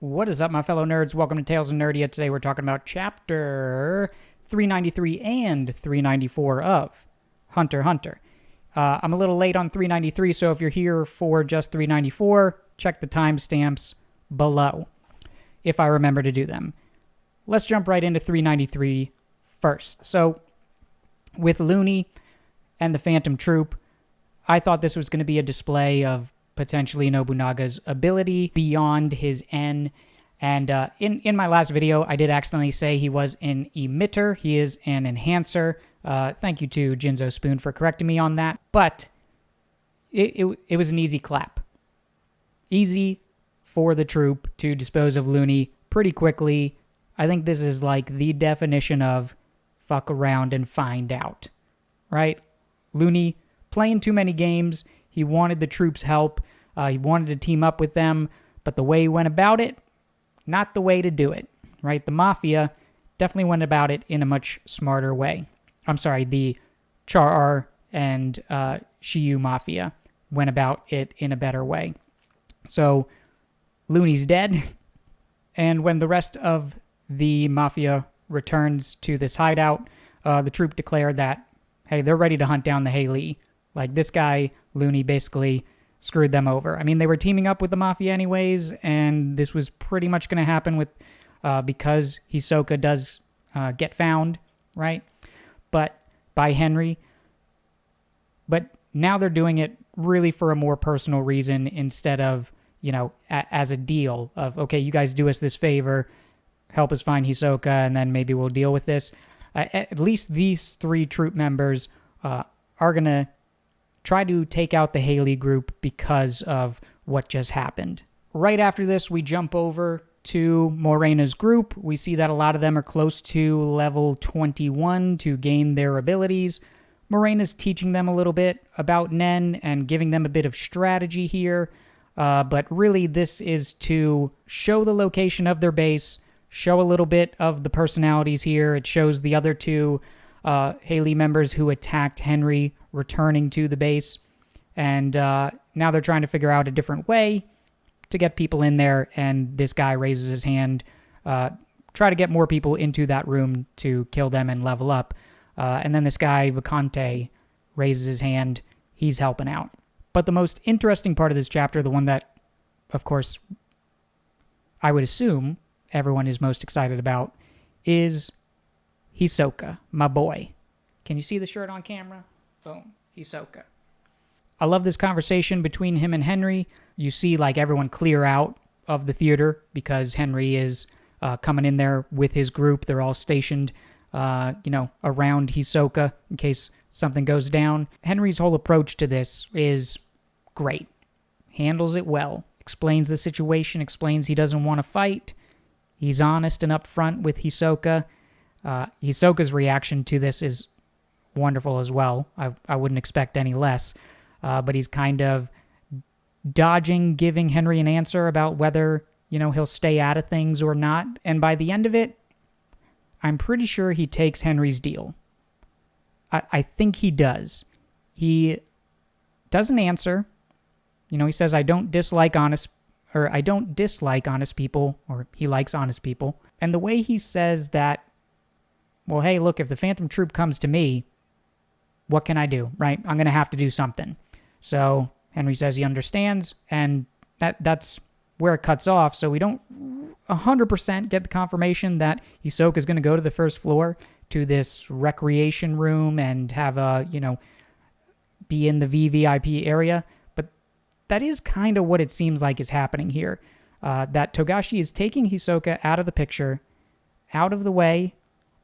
What is up, my fellow nerds? Welcome to Tales of Nerdia. Today we're talking about Chapter 393 and 394 of Hunter x Hunter. I'm a little late on 393, so if you're here for just 394, check the timestamps below, if I remember to do them. Let's jump right into 393 first. So, with Looney and the Phantom Troupe, I thought this was going to be a display of potentially Nobunaga's ability beyond his N. And in my last video, I did accidentally say he was an emitter. He is an enhancer. Thank you to Jinzo Spoon for correcting me on that. But it was an easy clap. Easy for the troupe to dispose of Looney pretty quickly. I think this is like the definition of fuck around and find out, right? Looney playing too many games. He wanted the troops' help. He wanted to team up with them, but the way he went about it, not the way to do it, right? The mafia definitely went about it in a much smarter way. I'm sorry, the Char and Shiyu mafia went about it in a better way. So, Looney's dead, and when the rest of the mafia returns to this hideout, the troupe declared that, hey, they're ready to hunt down the Haley. Like, this guy, Looney, basically screwed them over. I mean, they were teaming up with the mafia anyways, and this was pretty much going to happen with because Hisoka does get found, right? But by Henry. But now they're doing it really for a more personal reason instead of, you know, as a deal of, okay, you guys do us this favor, help us find Hisoka, and then maybe we'll deal with this. At least these three troop members are going to try to take out the Haley group because of what just happened. Right after this, we jump over to Morena's group. We see that a lot of them are close to level 21 to gain their abilities. Morena's teaching them a little bit about Nen and giving them a bit of strategy here. But really, this is to show the location of their base, show a little bit of the personalities here. It shows the other two Haley members who attacked Henry returning to the base. And now they're trying to figure out a different way to get people in there. And this guy raises his hand, try to get more people into that room to kill them and level up. And then this guy, Vicante, raises his hand. He's helping out. But the most interesting part of this chapter, the one that, of course, I would assume everyone is most excited about, is Hisoka, my boy. Can you see the shirt on camera? Boom, Hisoka. I love this conversation between him and Henry. You see, like, everyone clear out of the theater because Henry is coming in there with his group. They're all stationed, around Hisoka in case something goes down. Henry's whole approach to this is great. Handles it well. Explains the situation, explains he doesn't want to fight. He's honest and upfront with Hisoka. Hisoka's reaction to this is wonderful as well. I wouldn't expect any less. But he's kind of dodging giving Henry an answer about whether, he'll stay out of things or not. And by the end of it, I'm pretty sure he takes Henry's deal. I think he does. He doesn't answer. He says, I don't dislike honest people, or he likes honest people. And the way he says that, well, hey, look, if the Phantom Troupe comes to me, what can I do, right? I'm going to have to do something. So Henry says he understands, and that's where it cuts off. So we don't 100% get the confirmation that Hisoka is going to go to the first floor to this recreation room and have be in the VVIP area. But that is kind of what it seems like is happening here. That Togashi is taking Hisoka out of the picture, out of the way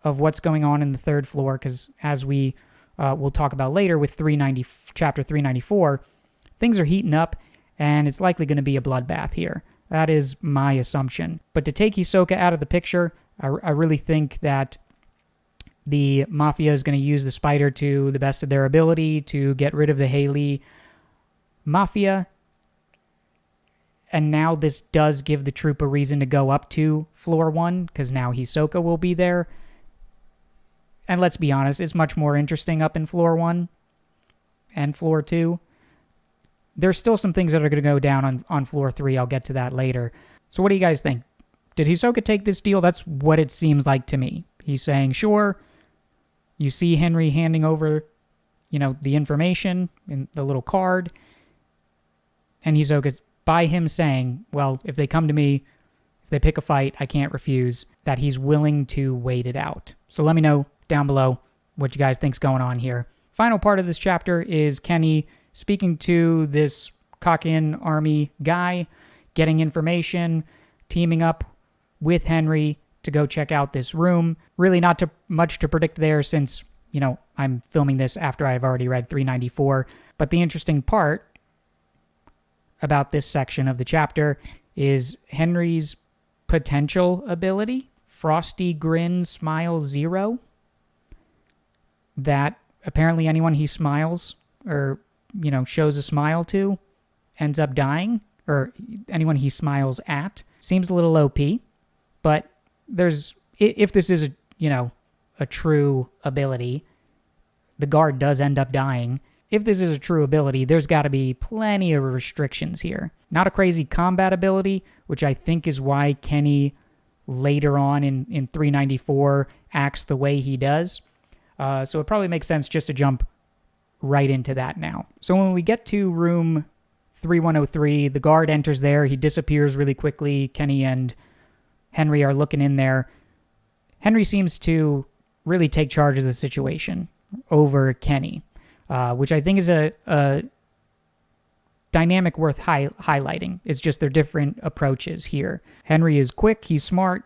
of what's going on in the third floor, because as we'll talk about later with Chapter 394, things are heating up, and it's likely going to be a bloodbath here. That is my assumption. But to take Hisoka out of the picture, I really think that the Mafia is going to use the spider to the best of their ability to get rid of the Haley Mafia. And now this does give the troupe a reason to go up to floor 1, because now Hisoka will be there. And let's be honest, it's much more interesting up in floor 1 and floor 2. There's still some things that are going to go down on floor 3. I'll get to that later. So what do you guys think? Did Hisoka take this deal? That's what it seems like to me. He's saying, sure, you see Henry handing over, the information in the little card. And Hisoka's by him saying, well, if they come to me, if they pick a fight, I can't refuse, that he's willing to wait it out. So let me know down below what you guys think's going on here. Final part of this chapter is Kenny speaking to this Kakin army guy, getting information, teaming up with Henry to go check out this room. Really not much to predict there since, I'm filming this after I've already read 394. But the interesting part about this section of the chapter is Henry's potential ability, Frosty Grin Smile 0, that apparently anyone he smiles or, shows a smile to ends up dying, or anyone he smiles at. Seems a little OP, but if this is a true ability, the guard does end up dying. If this is a true ability, there's got to be plenty of restrictions here. Not a crazy combat ability, which I think is why Kenny later on in 394 acts the way he does. So it probably makes sense just to jump right into that now. So when we get to room 3103, the guard enters there. He disappears really quickly. Kenny and Henry are looking in there. Henry seems to really take charge of the situation over Kenny, which I think is a dynamic worth highlighting. It's just their different approaches here. Henry is quick. He's smart.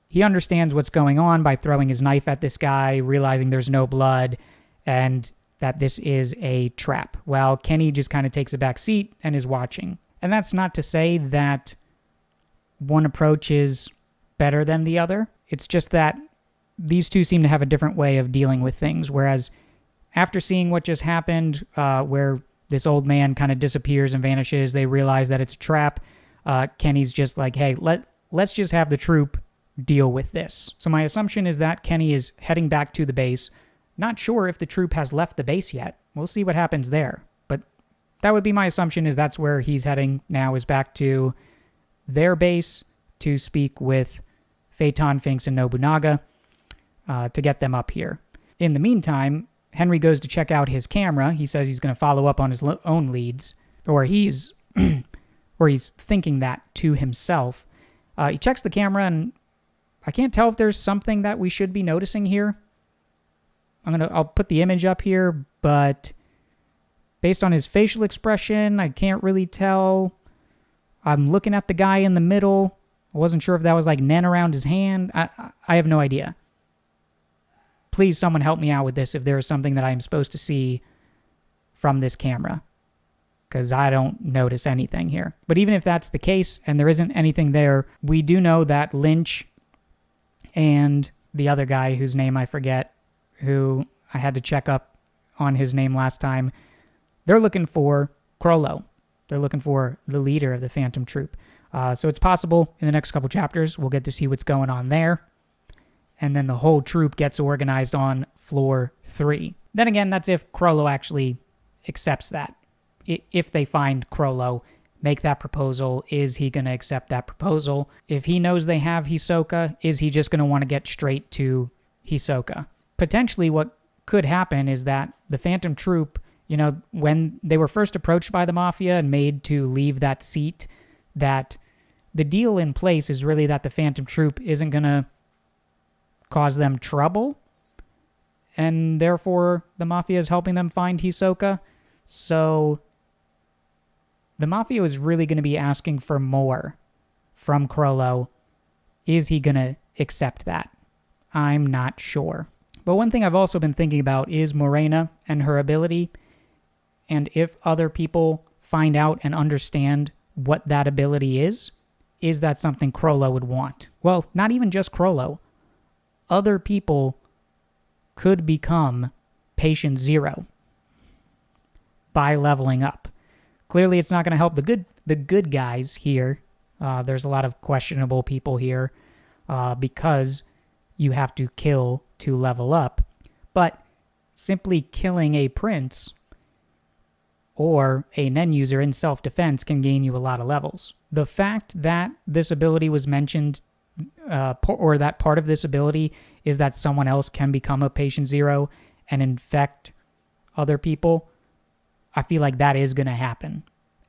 He understands what's going on by throwing his knife at this guy, realizing there's no blood, and that this is a trap. While Kenny just kind of takes a back seat and is watching. And that's not to say that one approach is better than the other. It's just that these two seem to have a different way of dealing with things, whereas after seeing what just happened, where this old man kind of disappears and vanishes, they realize that it's a trap. Kenny's just like, hey, let's just have the troop deal with this. So my assumption is that Kenny is heading back to the base. Not sure if the troop has left the base yet. We'll see what happens there. But that would be my assumption, is that's where he's heading now, is back to their base to speak with Phaeton, Finks, and Nobunaga to get them up here. In the meantime, Henry goes to check out his camera. He says he's going to follow up on his own leads, or he's thinking that to himself. He checks the camera, and I can't tell if there's something that we should be noticing here. I'll put the image up here, but based on his facial expression, I can't really tell. I'm looking at the guy in the middle. I wasn't sure if that was like Nen around his hand. I have no idea. Please, someone help me out with this if there is something that I'm supposed to see from this camera, because I don't notice anything here. But even if that's the case and there isn't anything there, we do know that Lynch and the other guy whose name I forget, who I had to check up on his name last time, they're looking for Crollo. They're looking for the leader of the Phantom Troupe. So it's possible in the next couple chapters we'll get to see what's going on there. And then the whole troop gets organized on floor 3. Then again, that's if Crollo actually accepts that. If they find Crollo, make that proposal, is he going to accept that proposal? If he knows they have Hisoka, is he just going to want to get straight to Hisoka? Potentially what could happen is that the Phantom Troupe, when they were first approached by the mafia and made to leave that seat, that the deal in place is really that the Phantom Troupe isn't going to cause them trouble, and therefore the mafia is helping them find Hisoka. So the mafia is really going to be asking for more from Crollo. Is he going to accept that? I'm not sure. But one thing I've also been thinking about is Morena and her ability, and if other people find out and understand what that ability is that something Crollo would want? Well, not even just Crollo. Other people could become Patient Zero by leveling up. Clearly, it's not going to help the good guys here. There's a lot of questionable people here because you have to kill to level up. But simply killing a prince or a Nen user in self-defense can gain you a lot of levels. The fact that this ability was mentioned, or that part of this ability is that someone else can become a patient zero and infect other people, I feel like that is going to happen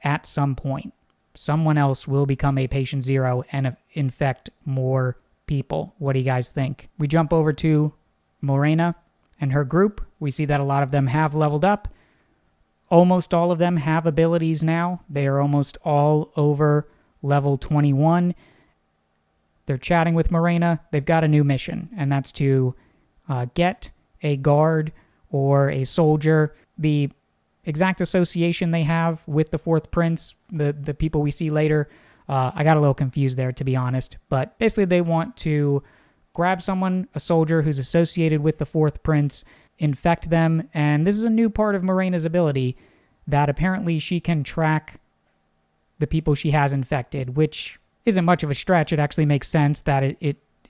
at some point. Someone else will become a patient zero and infect more people. What do you guys think? We jump over to Morena and her group. We see that a lot of them have leveled up. Almost all of them have abilities now. They are almost all over level 21. They're chatting with Morena. They've got a new mission, and that's to get a guard or a soldier. The exact association they have with the Fourth Prince, the people we see later, I got a little confused there, to be honest. But basically they want to grab someone, a soldier who's associated with the Fourth Prince, infect them, and this is a new part of Morena's ability, that apparently she can track the people she has infected, which isn't much of a stretch. It actually makes sense that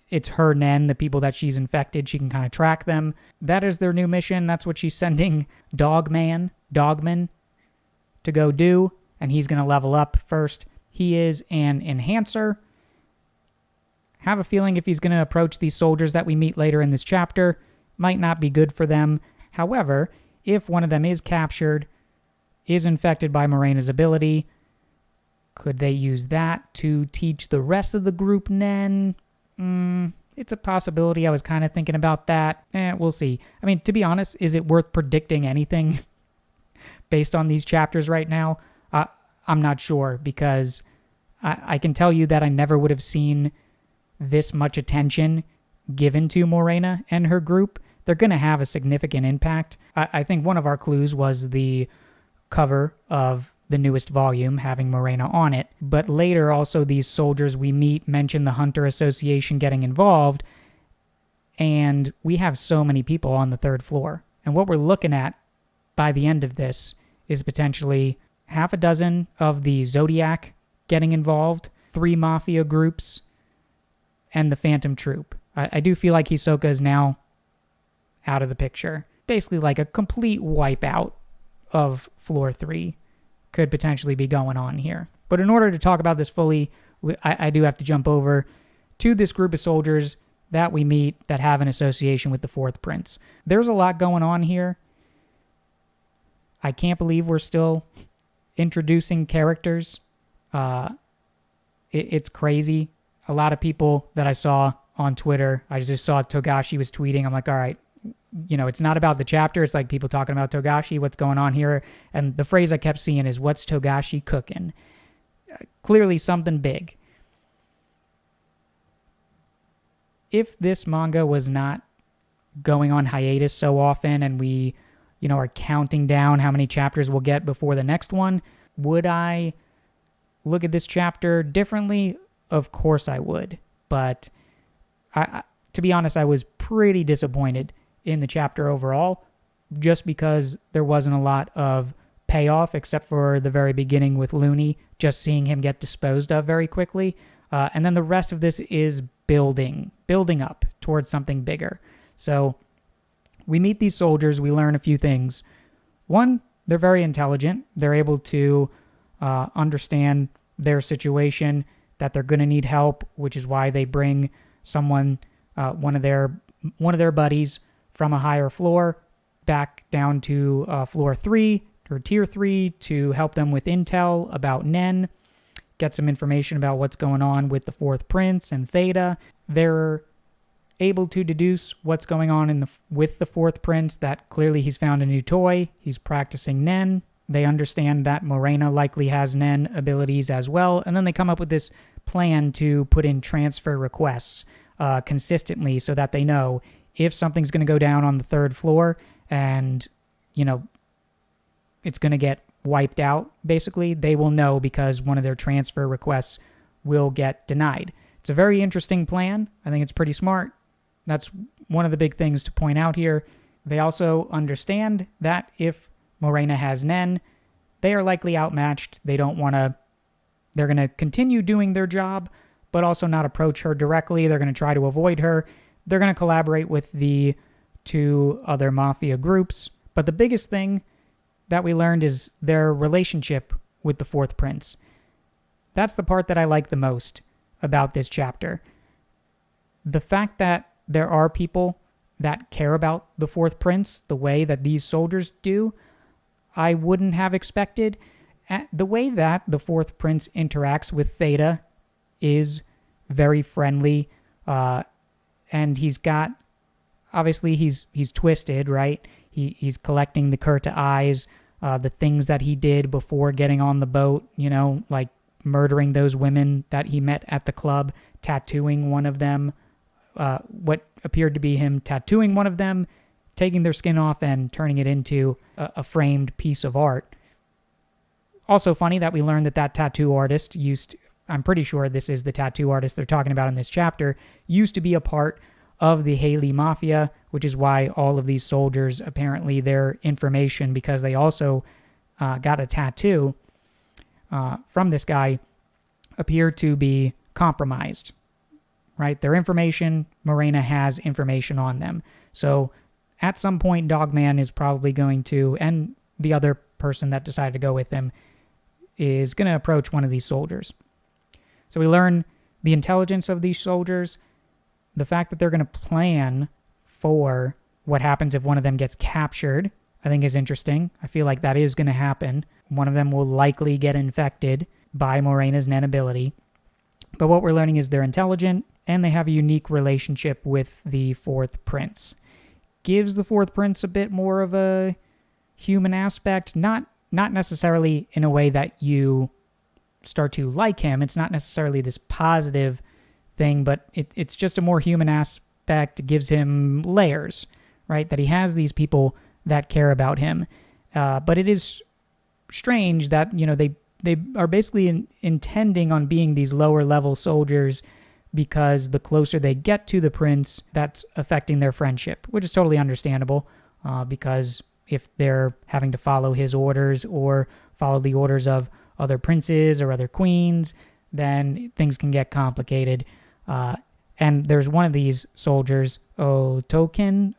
it's her Nen, the people that she's infected, she can kind of track them. That is their new mission. That's what she's sending Dogman to go do, and he's going to level up first. He is an enhancer. Have a feeling if he's going to approach these soldiers that we meet later in this chapter, might not be good for them. However, if one of them is captured, is infected by Morena's ability, could they use that to teach the rest of the group Nen? It's a possibility. I was kind of thinking about that. We'll see. I mean, to be honest, is it worth predicting anything based on these chapters right now? I'm not sure, because I can tell you that I never would have seen this much attention given to Morena and her group. They're going to have a significant impact. I think one of our clues was the cover of the newest volume having Morena on it, but later also these soldiers we meet mention the Hunter Association getting involved, and we have so many people on the third floor. And what we're looking at by the end of this is potentially half a dozen of the Zodiac getting involved, 3 mafia groups, and the Phantom Troupe. I do feel like Hisoka is now out of the picture. Basically like a complete wipeout of floor 3 could potentially be going on here. But in order to talk about this fully, I do have to jump over to this group of soldiers that we meet that have an association with the Fourth Prince. There's a lot going on here. I can't believe we're still introducing characters. It's crazy. A lot of people that I saw on Twitter, I just saw Togashi was tweeting. I'm like, all right, it's not about the chapter. It's like people talking about Togashi, what's going on here. And the phrase I kept seeing is, what's Togashi cooking? Clearly something big. If this manga was not going on hiatus so often and we, are counting down how many chapters we'll get before the next one, would I look at this chapter differently? Of course I would. But to be honest, I was pretty disappointed in the chapter overall, just because there wasn't a lot of payoff except for the very beginning with Looney, just seeing him get disposed of very quickly. And then the rest of this is building up towards something bigger. So we meet these soldiers, we learn a few things. One, they're very intelligent. They're able to understand their situation, that they're going to need help, which is why they bring someone, one of their buddies from a higher floor back down to floor 3 or tier 3 to help them with intel about Nen, get some information about what's going on with the Fourth Prince and Theta. They're able to deduce what's going on with the Fourth Prince, that clearly he's found a new toy, he's practicing Nen. They understand that Morena likely has Nen abilities as well, and then they come up with this plan to put in transfer requests consistently so that they know if something's going to go down on the third floor and, it's going to get wiped out, basically, they will know because one of their transfer requests will get denied. It's a very interesting plan. I think it's pretty smart. That's one of the big things to point out here. They also understand that if Morena has Nen, they are likely outmatched. They're going to continue doing their job, but also not approach her directly. They're going to try to avoid her. They're going to collaborate with the 2 other mafia groups. But the biggest thing that we learned is their relationship with the Fourth Prince. That's the part that I like the most about this chapter. The fact that there are people that care about the Fourth Prince the way that these soldiers do, I wouldn't have expected. The way that the Fourth Prince interacts with Theta is very friendly, and he's got, obviously he's twisted, right? He's collecting the Kurta eyes, the things that he did before getting on the boat, like murdering those women that he met at the club, tattooing one of them, what appeared to be him tattooing one of them, taking their skin off and turning it into a framed piece of art. Also funny that we learned that tattoo artist I'm pretty sure this is the tattoo artist they're talking about in this chapter, used to be a part of the Haley mafia, which is why all of these soldiers, apparently their information, because they also got a tattoo from this guy, appear to be compromised, right? Their information, Morena has information on them. So at some point, Dogman is probably going to, and the other person that decided to go with him, is going to approach one of these soldiers. So we learn the intelligence of these soldiers, the fact that they're going to plan for what happens if one of them gets captured, I think is interesting. I feel like that is going to happen. One of them will likely get infected by Morena's Nen ability. But what we're learning is they're intelligent, and they have a unique relationship with the Fourth Prince. Gives the Fourth Prince a bit more of a human aspect, not necessarily in a way that you start to like him. It's not necessarily this positive thing, but it's just a more human aspect. It gives him layers, right? That he has these people that care about him. But it is strange that, they are basically intending on being these lower level soldiers, because the closer they get to the prince, that's affecting their friendship, which is totally understandable, because if they're having to follow his orders or follow the orders of other princes or other queens, then things can get complicated. And there's one of these soldiers, Otosin,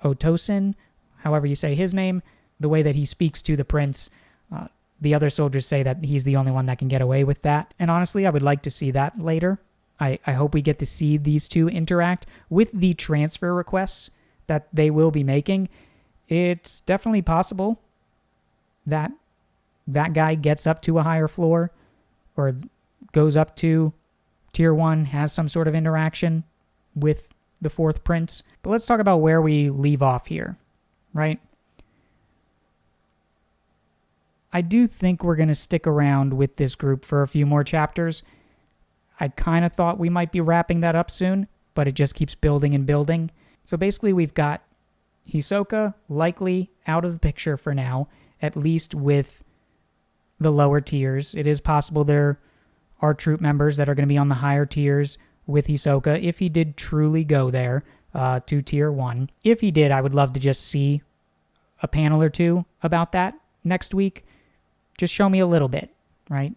however you say his name, the way that he speaks to the prince, the other soldiers say that he's the only one that can get away with that. And honestly, I would like to see that later. I hope we get to see these two interact with the transfer requests that they will be making. It's definitely possible that that guy gets up to a higher floor or goes up to Tier 1, has some sort of interaction with the Fourth Prince. But let's talk about where we leave off here, right? I do think we're going to stick around with this group for a few more chapters. I kind of thought we might be wrapping that up soon, but it just keeps building and building. So basically we've got Hisoka likely out of the picture for now, at least with the lower tiers. It is possible there are troop members that are going to be on the higher tiers with Hisoka if he did truly go there to Tier 1. If he did, I would love to just see a panel or two about that next week. Just show me a little bit, right?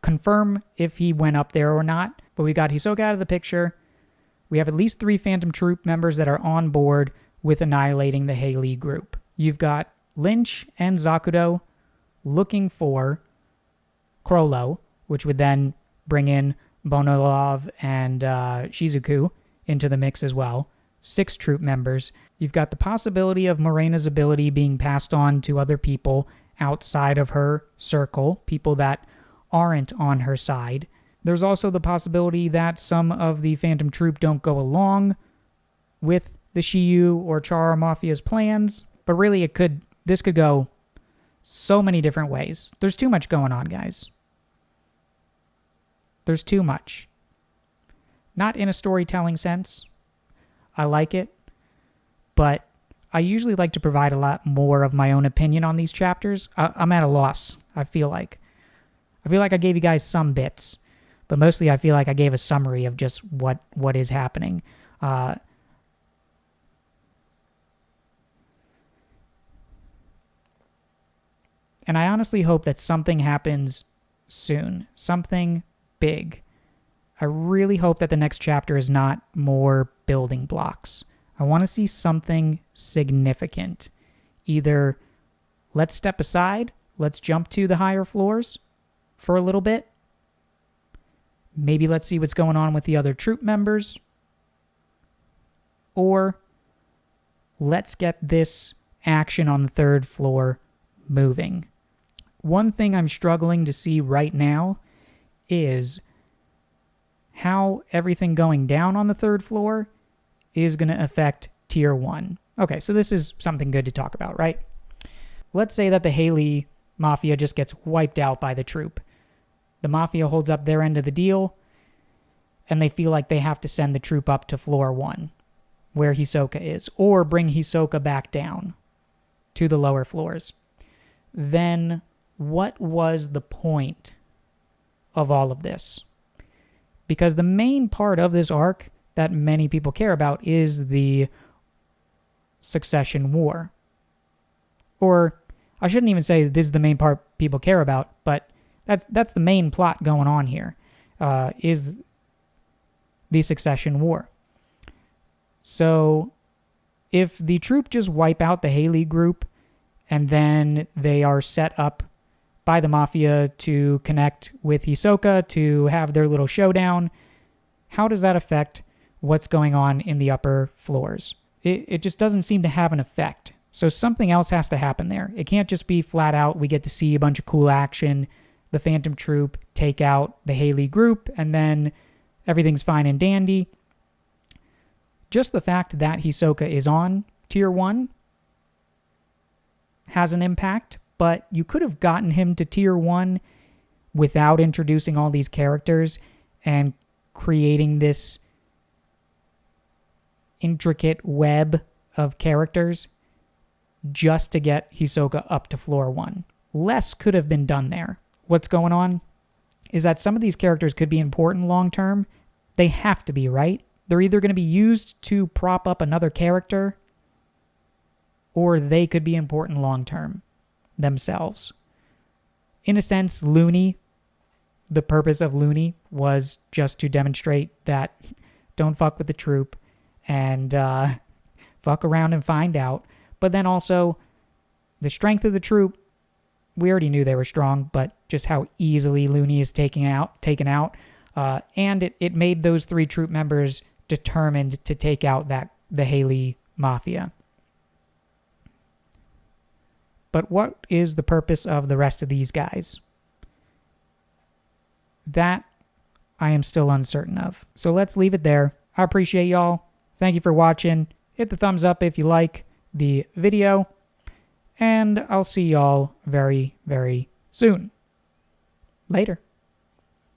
Confirm if he went up there or not. But we got Hisoka out of the picture. We have at least 3 Phantom Troupe members that are on board with annihilating the Haley group. You've got Lynch and Zakudo looking for Krollo, which would then bring in Bonolov and Shizuku into the mix as well. 6 troop members. You've got the possibility of Morena's ability being passed on to other people outside of her circle, people that aren't on her side. There's also the possibility that some of the Phantom Troupe don't go along with the Shiyu or Chara Mafia's plans, but really this could go so many different ways. There's too much going on, guys. There's too much. Not in a storytelling sense. I like it, but I usually like to provide a lot more of my own opinion on these chapters. I'm at a loss, I feel like. I gave you guys some bits, but mostly I feel like I gave a summary of just what is happening. And I honestly hope that something happens soon. Something big. I really hope that the next chapter is not more building blocks. I want to see something significant. Either let's step aside, let's jump to the higher floors for a little bit, maybe let's see what's going on with the other troop members, or let's get this action on the 3rd floor moving. One thing I'm struggling to see right now is how everything going down on the 3rd floor is going to affect Tier 1. Okay, so this is something good to talk about, right? Let's say that the Haley Mafia just gets wiped out by the troop. The Mafia holds up their end of the deal, and they feel like they have to send the troop up to floor 1, where Hisoka is, or bring Hisoka back down to the lower floors. Then what was the point of all of this? Because the main part of this arc that many people care about is the succession war. Or I shouldn't even say this is the main part people care about, but that's the main plot going on here, is the succession war. So if the troop just wipe out the Haley group and then they are set up by the Mafia to connect with Hisoka to have their little showdown, how does that affect what's going on in the upper floors? It just doesn't seem to have an effect. So something else has to happen there. It can't just be flat out, we get to see a bunch of cool action, the Phantom Troupe take out the Haley group, and then everything's fine and dandy. Just the fact that Hisoka is on Tier 1 has an impact, but you could have gotten him to Tier 1 without introducing all these characters and creating this intricate web of characters just to get Hisoka up to floor 1. Less could have been done there. What's going on is that some of these characters could be important long term. They have to be, right? They're either going to be used to prop up another character, or they could be important long term themselves. In a sense, Looney, the purpose of Looney was just to demonstrate that don't fuck with the troop and fuck around and find out. But then also, the strength of the troop, we already knew they were strong, but just how easily Looney is taken out. And it made those 3 troop members determined to take out the Haley Mafia. But what is the purpose of the rest of these guys? That I am still uncertain of. So let's leave it there. I appreciate y'all. Thank you for watching. Hit the thumbs up if you like the video. And I'll see y'all very, very soon. Later.